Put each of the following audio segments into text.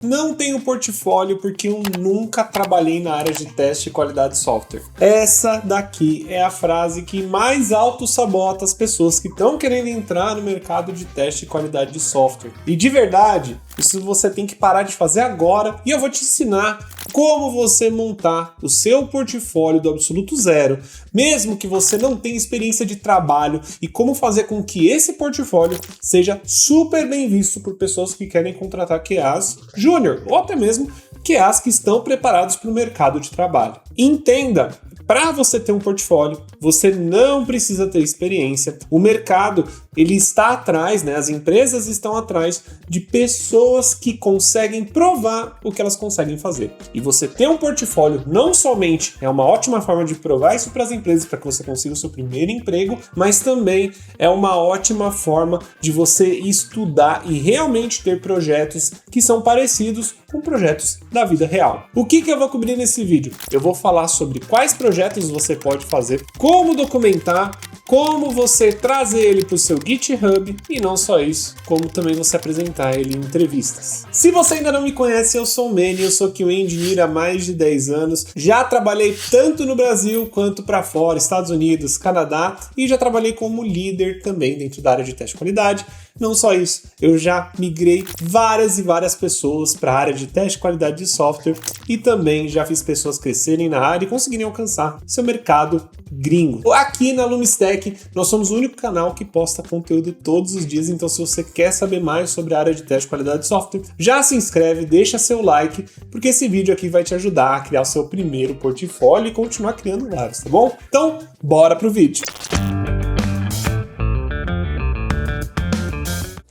Não tenho portfólio porque eu nunca trabalhei na área de teste de qualidade de software. Essa daqui é a frase que mais auto-sabota as pessoas que estão querendo entrar no mercado de teste de qualidade de software. E de verdade, isso você tem que parar de fazer agora e eu vou te ensinar como você montar o seu portfólio do absoluto zero, mesmo que você não tenha experiência de trabalho, e como fazer com que esse portfólio seja super bem visto por pessoas que querem contratar QAs Júnior ou até mesmo QAs que estão preparados para o mercado de trabalho. Entenda! Para você ter um portfólio, você não precisa ter experiência. O mercado, ele está atrás, as empresas estão atrás de pessoas que conseguem provar o que elas conseguem fazer. E você ter um portfólio não somente é uma ótima forma de provar isso para as empresas, para que você consiga o seu primeiro emprego, mas também é uma ótima forma de você estudar e realmente ter projetos que são parecidos com projetos da vida real. O que eu vou cobrir nesse vídeo? Eu vou falar sobre quais projetos você pode fazer, como documentar, como você trazer ele para o seu GitHub e não só isso, como também você apresentar ele em entrevistas. Se você ainda não me conhece, eu sou o Manny, eu sou QA Engineer há mais de 10 anos, já trabalhei tanto no Brasil quanto para fora, Estados Unidos, Canadá, e já trabalhei como líder também dentro da área de teste de qualidade. Não só isso, eu já migrei várias e várias pessoas para a área de teste de qualidade de software e também já fiz pessoas crescerem na área e conseguirem alcançar seu mercado gringo. Aqui na Lumistech, nós somos o único canal que posta conteúdo todos os dias, então se você quer saber mais sobre a área de teste de qualidade de software, já se inscreve, deixa seu like, porque esse vídeo aqui vai te ajudar a criar o seu primeiro portfólio e continuar criando vários, tá bom? Então, bora pro vídeo!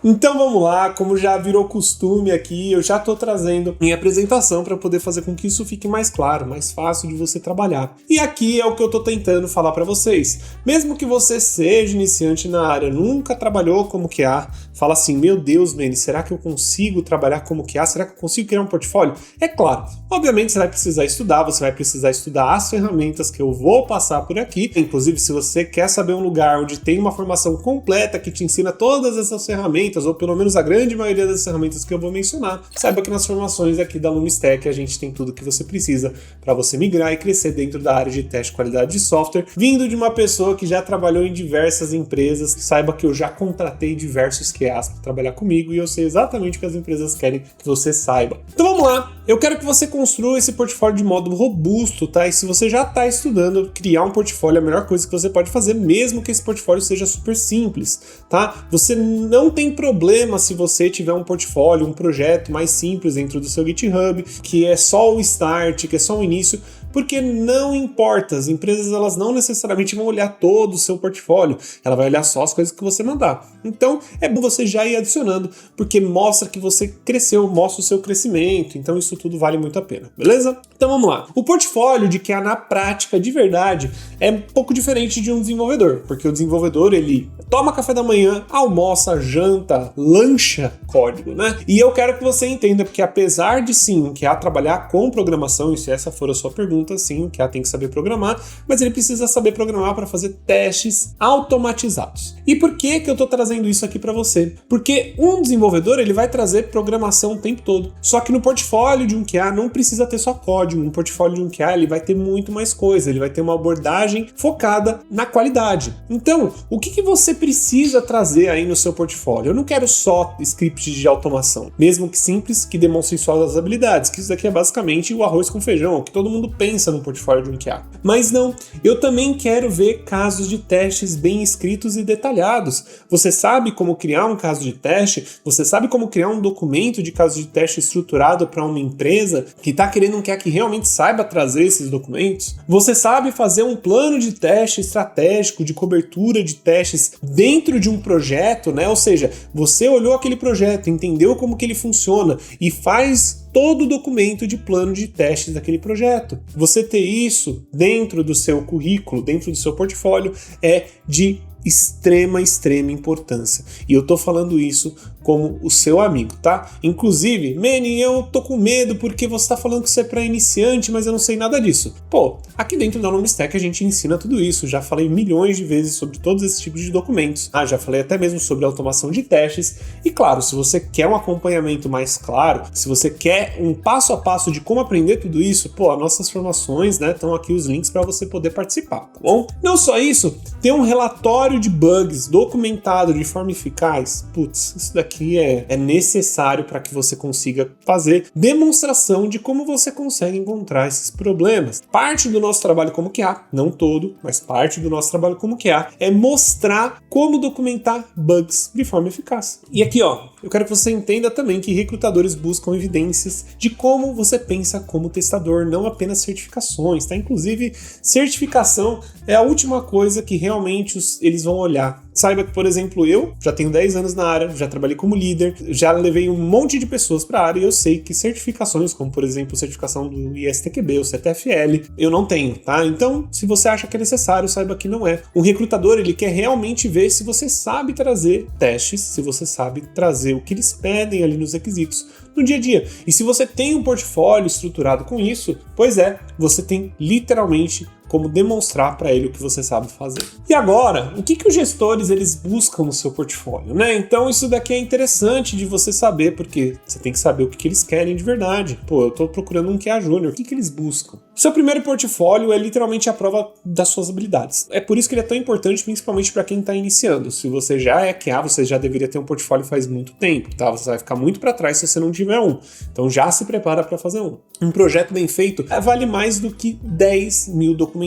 Então vamos lá, como já virou costume aqui, eu já estou trazendo minha apresentação para poder fazer com que isso fique mais claro, mais fácil de você trabalhar. E aqui é o que eu estou tentando falar para vocês. Mesmo que você seja iniciante na área, nunca trabalhou como QA, fala assim, meu Deus, Manny, será que eu consigo trabalhar como QA? Será que eu consigo criar um portfólio? É claro, obviamente você vai precisar estudar, você vai precisar estudar as ferramentas que eu vou passar por aqui. Inclusive, se você quer saber um lugar onde tem uma formação completa que te ensina todas essas ferramentas, ou pelo menos a grande maioria das ferramentas que eu vou mencionar, saiba que nas formações aqui da Lumistech a gente tem tudo que você precisa para você migrar e crescer dentro da área de teste de qualidade de software, vindo de uma pessoa que já trabalhou em diversas empresas. Saiba que eu já contratei diversos QAs para trabalhar comigo e eu sei exatamente o que as empresas querem que você saiba. Então vamos lá, eu quero que você construa esse portfólio de modo robusto, tá? E se você já está estudando, criar um portfólio é a melhor coisa que você pode fazer, mesmo que esse portfólio seja super simples, tá? Você não tem problema se você tiver um portfólio, um projeto mais simples dentro do seu GitHub, que é só o start, que é só o início, porque não importa, as empresas elas não necessariamente vão olhar todo o seu portfólio, ela vai olhar só as coisas que você mandar. Então é bom você já ir adicionando, porque mostra que você cresceu, mostra o seu crescimento, então isso tudo vale muito a pena, beleza? Então vamos lá. O portfólio de QA na prática, de verdade, é um pouco diferente de um desenvolvedor, porque o desenvolvedor ele toma café da manhã, almoça, janta, lancha código, E eu quero que você entenda, porque apesar de sim, o QA trabalhar com programação, e se essa for a sua pergunta, sim, o QA tem que saber programar, mas ele precisa saber programar para fazer testes automatizados. E por que eu estou trazendo isso aqui para você? Porque um desenvolvedor ele vai trazer programação o tempo todo. Só que no portfólio de um QA não precisa ter só código. No portfólio de um QA ele vai ter muito mais coisa, ele vai ter uma abordagem focada na qualidade. Então, o que você precisa trazer aí no seu portfólio? Eu não quero só scripts de automação, mesmo que simples, que demonstrem suas habilidades, que isso daqui é basicamente o arroz com feijão, o que todo mundo pensa no portfólio de um QA. Mas não, eu também quero ver casos de testes bem escritos e detalhados. Você sabe como criar um caso de teste? Você sabe como criar um documento de caso de teste estruturado para uma empresa que está querendo um QA que realmente saiba trazer esses documentos? Você sabe fazer um plano de teste estratégico de cobertura de testes dentro de um projeto, Ou seja, você olhou aquele projeto, entendeu como que ele funciona e faz todo o documento de plano de testes daquele projeto. Você ter isso dentro do seu currículo, dentro do seu portfólio, é de extrema importância. E eu tô falando isso como o seu amigo, tá? Inclusive, Manny, eu tô com medo porque você tá falando que isso é para iniciante, mas eu não sei nada disso. Pô, aqui dentro da Longstack a gente ensina tudo isso, já falei milhões de vezes sobre todos esses tipos de documentos, já falei até mesmo sobre automação de testes, e claro, se você quer um acompanhamento mais claro, se você quer um passo a passo de como aprender tudo isso, pô, as nossas formações, né, estão aqui os links para você poder participar, tá bom? Não só isso, tem um relatório de bugs documentado de forma eficaz, putz, isso daqui é necessário para que você consiga fazer demonstração de como você consegue encontrar esses problemas. Parte do nosso trabalho como QA, não todo, mas parte do nosso trabalho como QA é mostrar como documentar bugs de forma eficaz. E aqui, ó, eu quero que você entenda também que recrutadores buscam evidências de como você pensa como testador, não apenas certificações, tá? Inclusive, certificação é a última coisa que realmente eles vão olhar. Saiba que, por exemplo, eu já tenho 10 anos na área, já trabalhei como líder, já levei um monte de pessoas para a área e eu sei que certificações, como por exemplo certificação do ISTQB ou CTFL, eu não tenho, tá? Então, se você acha que é necessário, saiba que não é. O recrutador, ele quer realmente ver se você sabe trazer testes, se você sabe trazer o que eles pedem ali nos requisitos no dia a dia. E se você tem um portfólio estruturado com isso, pois é, você tem literalmente como demonstrar para ele o que você sabe fazer. E agora, o que os gestores eles buscam no seu portfólio, né? Então isso daqui é interessante de você saber, porque você tem que saber o que eles querem de verdade. Pô, eu tô procurando um QA Júnior, o que eles buscam? O seu primeiro portfólio é literalmente a prova das suas habilidades. É por isso que ele é tão importante, principalmente para quem está iniciando. Se você já é QA, você já deveria ter um portfólio faz muito tempo, tá? Você vai ficar muito para trás se você não tiver um. Então já se prepara para fazer um. Um projeto bem feito vale mais do que 10 mil documentados.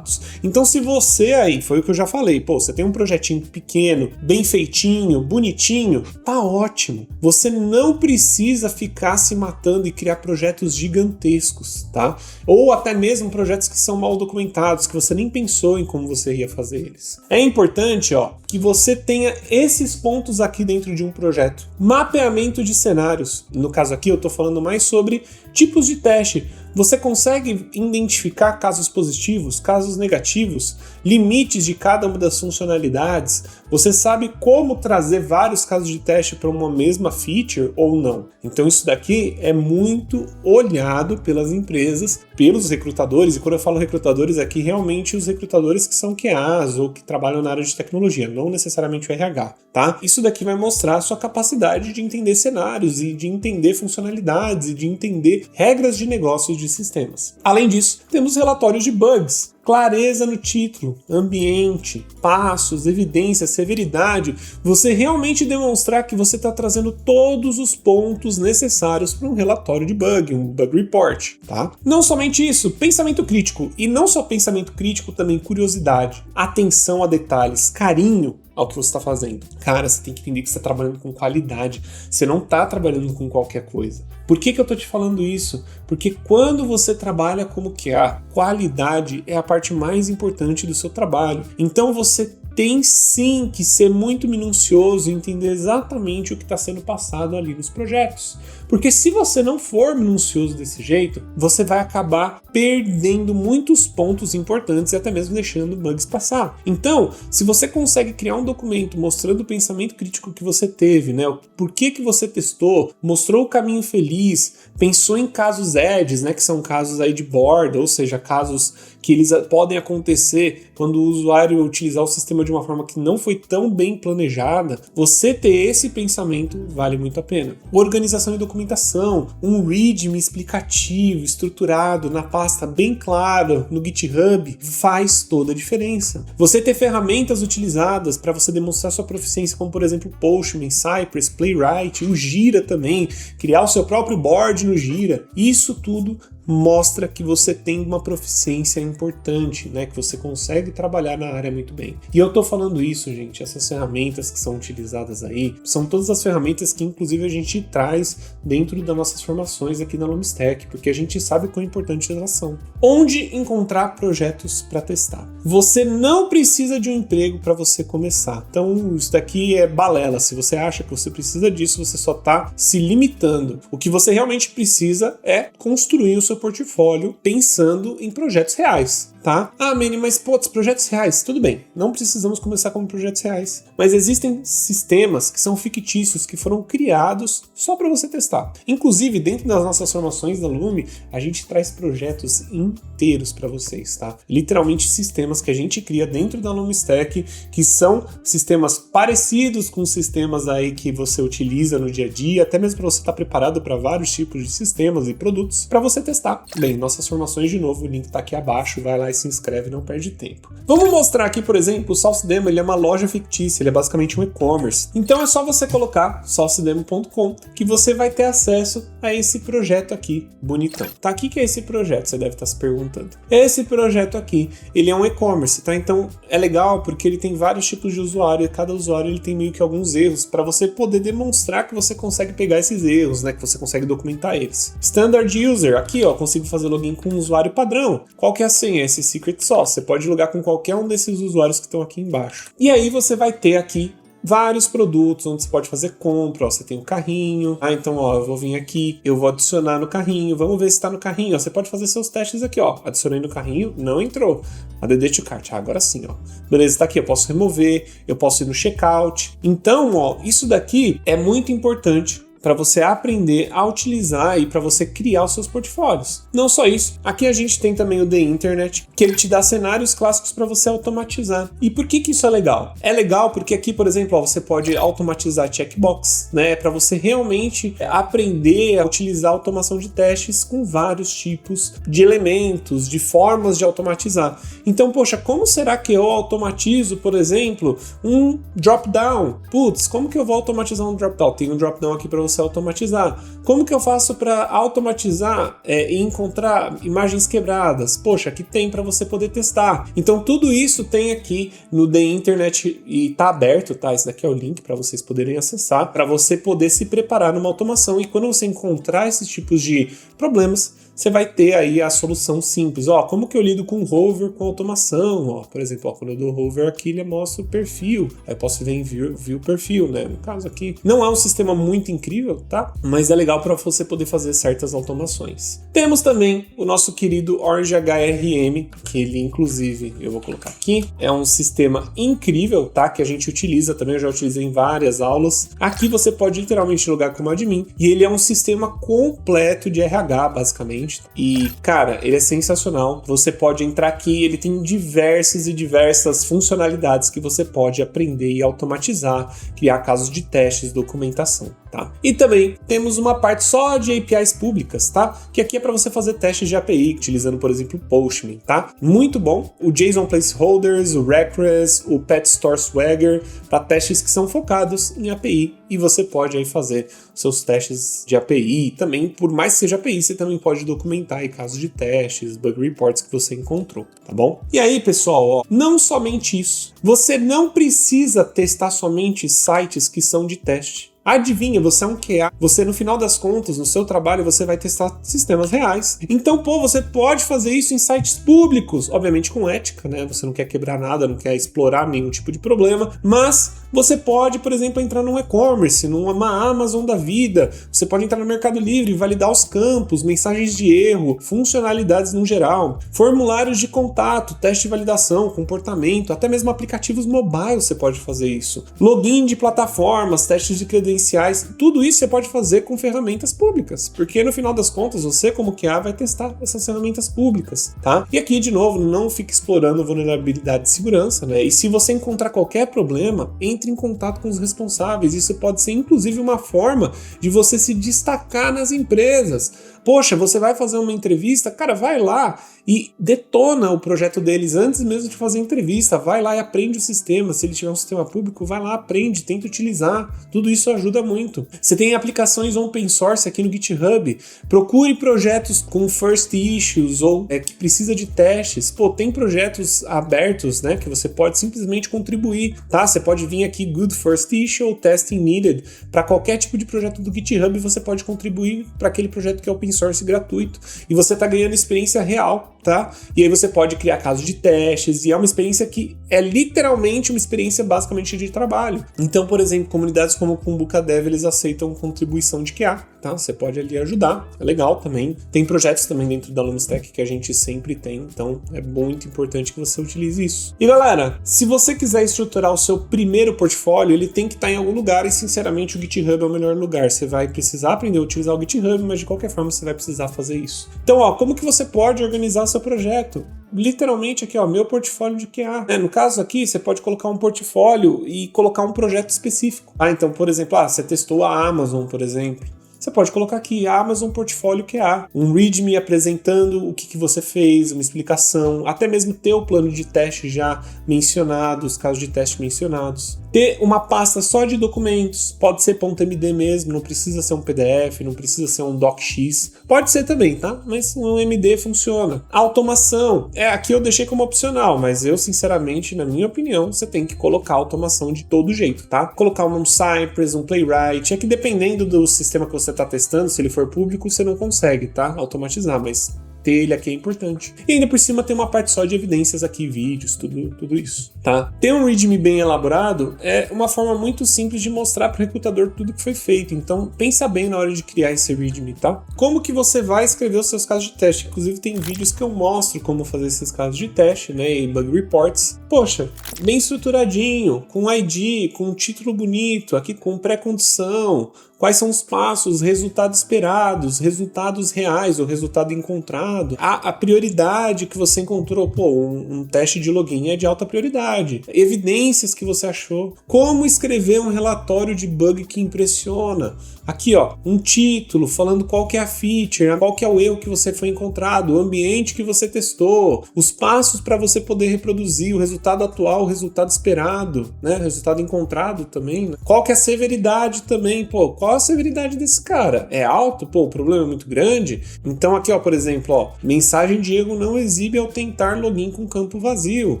Então se você aí, foi o que eu já falei, pô, você tem um projetinho pequeno, bem feitinho, bonitinho, tá ótimo. Você não precisa ficar se matando e criar projetos gigantescos, tá? Ou até mesmo projetos que são mal documentados, que você nem pensou em como você ia fazer eles. É importante, ó, que você tenha esses pontos aqui dentro de um projeto. Mapeamento de cenários. No caso aqui eu tô falando mais sobre tipos de teste. Você consegue identificar casos positivos, casos negativos, limites de cada uma das funcionalidades? Você sabe como trazer vários casos de teste para uma mesma feature ou não? Então isso daqui é muito olhado pelas empresas, pelos recrutadores, e quando eu falo recrutadores aqui, realmente os recrutadores que são QAs ou que trabalham na área de tecnologia, não necessariamente o RH, tá? Isso daqui vai mostrar a sua capacidade de entender cenários e de entender funcionalidades e de entender regras de negócios de sistemas. Além disso, temos relatórios de bugs. Clareza no título, ambiente, passos, evidências, severidade, você realmente demonstrar que você está trazendo todos os pontos necessários para um relatório de bug, um bug report, tá? Não somente isso, pensamento crítico, e não só pensamento crítico, também curiosidade, atenção a detalhes, carinho ao que você está fazendo. Cara, você tem que entender que você está trabalhando com qualidade, você não está trabalhando com qualquer coisa. Por que eu estou te falando isso? Porque quando você trabalha como QA, qualidade é a parte mais importante do seu trabalho. Então você tem sim que ser muito minucioso e entender exatamente o que está sendo passado ali nos projetos. Porque se você não for minucioso desse jeito, você vai acabar perdendo muitos pontos importantes e até mesmo deixando bugs passar. Então, se você consegue criar um documento mostrando o pensamento crítico que você teve, né, por que você testou, mostrou o caminho feliz, pensou em casos edges, né, que são casos aí de borda, ou seja, casos que eles podem acontecer quando o usuário utilizar o sistema de uma forma que não foi tão bem planejada, você ter esse pensamento vale muito a pena. Organização e documentação, um README explicativo, estruturado, na pasta bem clara, no GitHub, faz toda a diferença. Você ter ferramentas utilizadas para você demonstrar sua proficiência, como por exemplo Postman, Cypress, Playwright, o Jira também, criar o seu próprio board no Jira, isso tudo mostra que você tem uma proficiência importante, né? Que você consegue trabalhar na área muito bem. E eu tô falando isso, gente, essas ferramentas que são utilizadas aí, são todas as ferramentas que inclusive a gente traz dentro das nossas formações aqui na Longstack, porque a gente sabe quão importante elas são. Onde encontrar projetos para testar? Você não precisa de um emprego para você começar. Então, isso daqui é balela. Se você acha que você precisa disso, você só tá se limitando. O que você realmente precisa é construir o seu seu portfólio pensando em projetos reais, tá? Ah, Manny, mas projetos reais, tudo bem, não precisamos começar com projetos reais, mas existem sistemas que são fictícios, que foram criados só para você testar. Inclusive, dentro das nossas formações da Lume, a gente traz projetos inteiros para vocês, tá? Literalmente sistemas que a gente cria dentro da Lume Stack, que são sistemas parecidos com sistemas aí que você utiliza no dia a dia, até mesmo para você estar preparado para vários tipos de sistemas e produtos para você testar. Bem, nossas formações, de novo, o link tá aqui abaixo, vai lá e se inscreve, não perde tempo. Vamos mostrar aqui, por exemplo, o SauceDemo, ele é uma loja fictícia, ele é basicamente um e-commerce. Então é só você colocar saucedemo.com que você vai ter acesso a esse projeto aqui, bonitão. Tá, o que é esse projeto? Você deve estar se perguntando. Esse projeto aqui, ele é um e-commerce, tá? Então é legal porque ele tem vários tipos de usuário e cada usuário ele tem meio que alguns erros para você poder demonstrar que você consegue pegar esses erros, né? Que você consegue documentar eles. Standard User, aqui ó, consigo fazer login com um usuário padrão. Qual que é a senha? Esse Secret Sauce. Você pode logar com qualquer um desses usuários que estão aqui embaixo. E aí você vai ter aqui vários produtos onde você pode fazer compra, ó, você tem um carrinho, então ó, eu vou vir aqui, eu vou adicionar no carrinho, vamos ver se está no carrinho, ó, você pode fazer seus testes aqui, ó, adicionei no carrinho, não entrou, add to cart, agora sim, ó, beleza, tá aqui, eu posso remover, eu posso ir no checkout, então, ó, isso daqui é muito importante para você aprender a utilizar e para você criar os seus portfólios. Não só isso, aqui a gente tem também o The Internet, que ele te dá cenários clássicos para você automatizar. E por que isso é legal? É legal porque aqui, por exemplo, ó, você pode automatizar checkbox, né, para você realmente aprender a utilizar a automação de testes com vários tipos de elementos, de formas de automatizar. Então, poxa, como será que eu automatizo, por exemplo, um drop-down? Putz, como que eu vou automatizar um drop-down? Tem um drop-down aqui para você automatizar. Como que eu faço para automatizar e encontrar imagens quebradas? Poxa, aqui tem para você poder testar. Então tudo isso tem aqui no The Internet e tá aberto, tá? Esse daqui é o link para vocês poderem acessar, para você poder se preparar numa automação e quando você encontrar esses tipos de problemas, você vai ter aí a solução simples. Ó, como que eu lido com hover com automação? Ó, por exemplo, ó, quando eu dou hover aqui, ele mostra o perfil. Aí eu posso ver em view perfil, né? No caso aqui, não é um sistema muito incrível, tá? Mas é legal para você poder fazer certas automações. Temos também o nosso querido Orange HRM, que ele, inclusive, eu vou colocar aqui, é um sistema incrível, tá? Que a gente utiliza também, eu já utilizei em várias aulas. Aqui você pode literalmente logar como admin, e ele é um sistema completo de RH, basicamente. E, cara, ele é sensacional. Você pode entrar aqui, ele tem diversas funcionalidades que você pode aprender e automatizar, criar casos de testes, documentação, tá? E também temos uma parte só de APIs públicas, tá? Que aqui é para você fazer testes de API, utilizando, por exemplo, o Postman, tá? Muito bom. O JSON Placeholders, o Request, o Pet Store Swagger, para testes que são focados em API. E você pode aí fazer seus testes de API. Também, por mais que seja API, você também pode documentar aí casos de testes, bug reports que você encontrou, tá bom? E aí, pessoal, ó, não somente isso. Você não precisa testar somente sites que são de teste. Adivinha, você é um QA. Você, no final das contas, no seu trabalho, você vai testar sistemas reais. Então, pô, você pode fazer isso em sites públicos, obviamente com ética, né? Você não quer quebrar nada, não quer explorar nenhum tipo de problema, mas você pode, por exemplo, entrar num e-commerce, numa Amazon da vida. Você pode entrar no Mercado Livre, validar os campos, mensagens de erro, funcionalidades no geral, formulários de contato, teste de validação, comportamento, até mesmo aplicativos mobile você pode fazer isso. Login de plataformas, testes de credenciais, tudo isso você pode fazer com ferramentas públicas, porque no final das contas você como QA vai testar essas ferramentas públicas, tá? E aqui de novo, não fique explorando vulnerabilidade de segurança, né? E se você encontrar qualquer problema, entre em contato com os responsáveis. Isso pode ser inclusive uma forma de você se destacar nas empresas. Poxa, você vai fazer uma entrevista, cara, vai lá e detona o projeto deles antes mesmo de fazer a entrevista. Vai lá e aprende o sistema. Se ele tiver um sistema público, vai lá, aprende, tenta utilizar. Tudo isso ajuda muito. Você tem aplicações open source aqui no GitHub. Procure projetos com first issues ou que precisa de testes. Pô, tem projetos abertos, né, que você pode simplesmente contribuir, tá? Você pode vir aqui, good first issue ou testing needed. Para qualquer tipo de projeto do GitHub, você pode contribuir para aquele projeto que é open source gratuito. E você está ganhando experiência real tá? E aí você pode criar casos de testes, e é uma experiência que é literalmente uma experiência basicamente de trabalho. Então, por exemplo, comunidades como o Kumbuka Dev, eles aceitam contribuição de QA, tá? Você pode ali ajudar, é legal também. Tem projetos também dentro da Lumistack que a gente sempre tem, então é muito importante que você utilize isso. E galera, se você quiser estruturar o seu primeiro portfólio, ele tem que estar em algum lugar, e sinceramente o GitHub é o melhor lugar. Você vai precisar aprender a utilizar o GitHub, mas de qualquer forma você vai precisar fazer isso. Então, ó, como que você pode organizar o seu projeto? Literalmente aqui, ó, meu portfólio de QA. No caso aqui, você pode colocar um portfólio e colocar um projeto específico. Então, por exemplo, você testou a Amazon, por exemplo. Você pode colocar aqui Amazon Portfólio QA, um README apresentando o que você fez, uma explicação, até mesmo ter o plano de teste já mencionado, os casos de teste mencionados. Ter uma pasta só de documentos, pode ser .md mesmo, não precisa ser um PDF, não precisa ser um docx, pode ser também, tá? Mas um MD funciona. Automação, aqui eu deixei como opcional, mas eu sinceramente, na minha opinião, você tem que colocar automação de todo jeito, tá? Colocar um Cypress, um Playwright, é que dependendo do sistema que você está testando, se ele for público, você não consegue, tá? Automatizar, mas ter ele aqui é importante. E ainda por cima tem uma parte só de evidências aqui, vídeos, tudo isso, tá? Ter um README bem elaborado é uma forma muito simples de mostrar para o recrutador tudo que foi feito. Então, pensa bem na hora de criar esse README, tá? Como que você vai escrever os seus casos de teste? Inclusive, tem vídeos que eu mostro como fazer esses casos de teste, né? E bug reports. Poxa, bem estruturadinho, com ID, com um título bonito, aqui com pré-condição, quais são os passos, resultados esperados, resultados reais ou resultado encontrado, a prioridade que você encontrou, um teste de login é de alta prioridade, evidências que você achou, como escrever um relatório de bug que impressiona. Aqui, ó, um título falando qual que é a feature, qual que é o erro que você foi encontrado, o ambiente que você testou, os passos para você poder reproduzir o resultado atual, o resultado esperado, né? O resultado encontrado também, né? Qual que é a severidade também, qual a severidade desse cara? É alto? O problema é muito grande? Então aqui, ó, por exemplo, ó, mensagem de erro não exibe ao tentar login com campo vazio.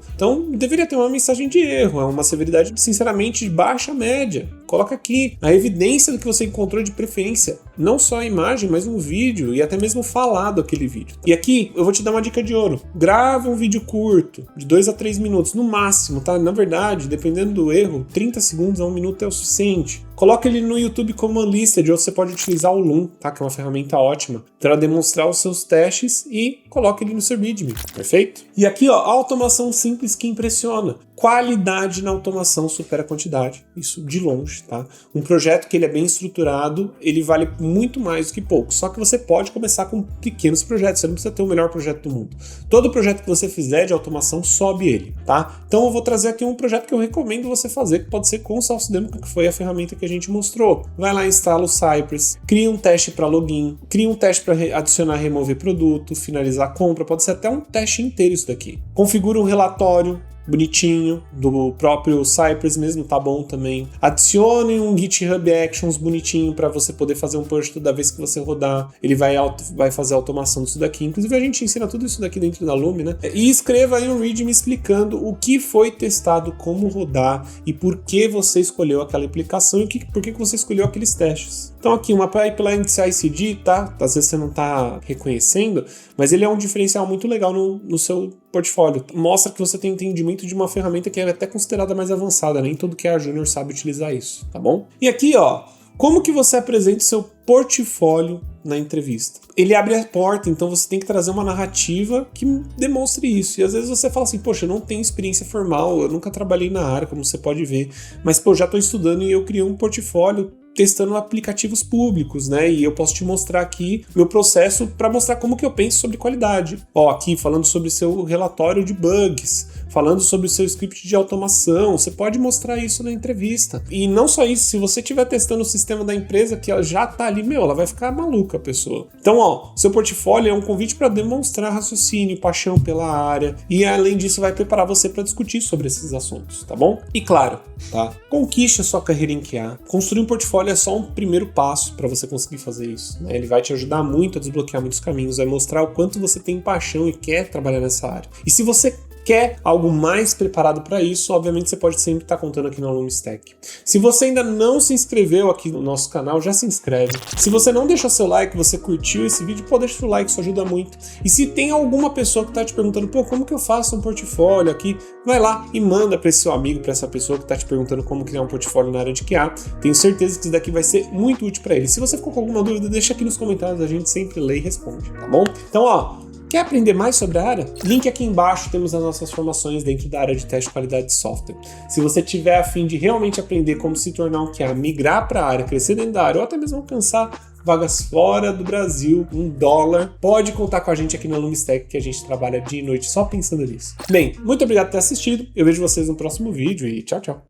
Então, deveria ter uma mensagem de erro, é uma severidade, sinceramente, de baixa média. Coloca aqui a evidência do que você encontrou de preferência, não só a imagem, mas um vídeo e até mesmo falado aquele vídeo. E aqui eu vou te dar uma dica de ouro. Grava um vídeo curto, de 2 a 3 minutos, no máximo, tá? Na verdade, dependendo do erro, 30 segundos a 1 minuto é o suficiente. Coloca ele no YouTube como Unlisted, ou você pode utilizar o Loom, tá? Que é uma ferramenta ótima para demonstrar os seus testes, e coloca ele no seu README, perfeito? E aqui, ó, automação simples que impressiona. Qualidade na automação supera a quantidade, isso de longe, tá? Um projeto que ele é bem estruturado, ele vale muito mais do que pouco, só que você pode começar com pequenos projetos, você não precisa ter o melhor projeto do mundo. Todo projeto que você fizer de automação, sobe ele, tá? Então eu vou trazer aqui um projeto que eu recomendo você fazer, que pode ser com o SalesDemo, que foi a ferramenta que a gente mostrou. Vai lá, instala o Cypress, cria um teste para login, cria um teste para adicionar e remover produto, finalizar a compra, pode ser até um teste inteiro isso daqui. Configura um relatório bonitinho, do próprio Cypress mesmo, tá bom também. Adicione um GitHub Actions bonitinho para você poder fazer um push toda vez que você rodar. Ele vai fazer a automação disso daqui. Inclusive a gente ensina tudo isso daqui dentro da Lume, né? E escreva aí um README explicando o que foi testado, como rodar e por que você escolheu aquela aplicação e por que você escolheu aqueles testes. Então aqui, uma pipeline de CI/CD, tá? Às vezes você não tá reconhecendo, mas ele é um diferencial muito legal no seu portfólio. Mostra que você tem entendimento de uma ferramenta que é até considerada mais avançada, nem todo QA Júnior sabe utilizar isso, tá bom? E aqui, ó, como que você apresenta o seu portfólio na entrevista? Ele abre a porta, então você tem que trazer uma narrativa que demonstre isso. E às vezes você fala assim, poxa, eu não tenho experiência formal, eu nunca trabalhei na área, como você pode ver, mas já estou estudando e eu criei um portfólio testando aplicativos públicos, né? E eu posso te mostrar aqui meu processo para mostrar como que eu penso sobre qualidade. Ó, aqui falando sobre seu relatório de bugs, falando sobre o seu script de automação, você pode mostrar isso na entrevista. E não só isso, se você estiver testando o sistema da empresa que ela já tá ali, ela vai ficar maluca a pessoa. Então, ó, seu portfólio é um convite para demonstrar raciocínio, paixão pela área, e além disso vai preparar você para discutir sobre esses assuntos, tá bom? E claro, tá? Conquiste a sua carreira em QA. Construir um portfólio é só um primeiro passo para você conseguir fazer isso, né? Ele vai te ajudar muito a desbloquear muitos caminhos, vai mostrar o quanto você tem paixão e quer trabalhar nessa área. E se você quer algo mais preparado para isso, obviamente você pode sempre estar contando aqui no Aluno Stack. Se você ainda não se inscreveu aqui no nosso canal, já se inscreve. Se você não deixou seu like, você curtiu esse vídeo, pô, deixa o like, isso ajuda muito. E se tem alguma pessoa que está te perguntando, pô, como que eu faço um portfólio aqui? Vai lá e manda para esse seu amigo, para essa pessoa que está te perguntando como criar um portfólio na área de QA. Tenho certeza que isso daqui vai ser muito útil para ele. Se você ficou com alguma dúvida, deixa aqui nos comentários, a gente sempre lê e responde, tá bom? Então, ó, quer aprender mais sobre a área? Link aqui embaixo, temos as nossas formações dentro da área de teste de qualidade de software. Se você tiver a fim de realmente aprender como se tornar um QA, migrar para a área, crescer dentro da área, ou até mesmo alcançar vagas fora do Brasil, $1, pode contar com a gente aqui no Aluno Stack, que a gente trabalha dia e noite só pensando nisso. Bem, muito obrigado por ter assistido, eu vejo vocês no próximo vídeo e tchau, tchau!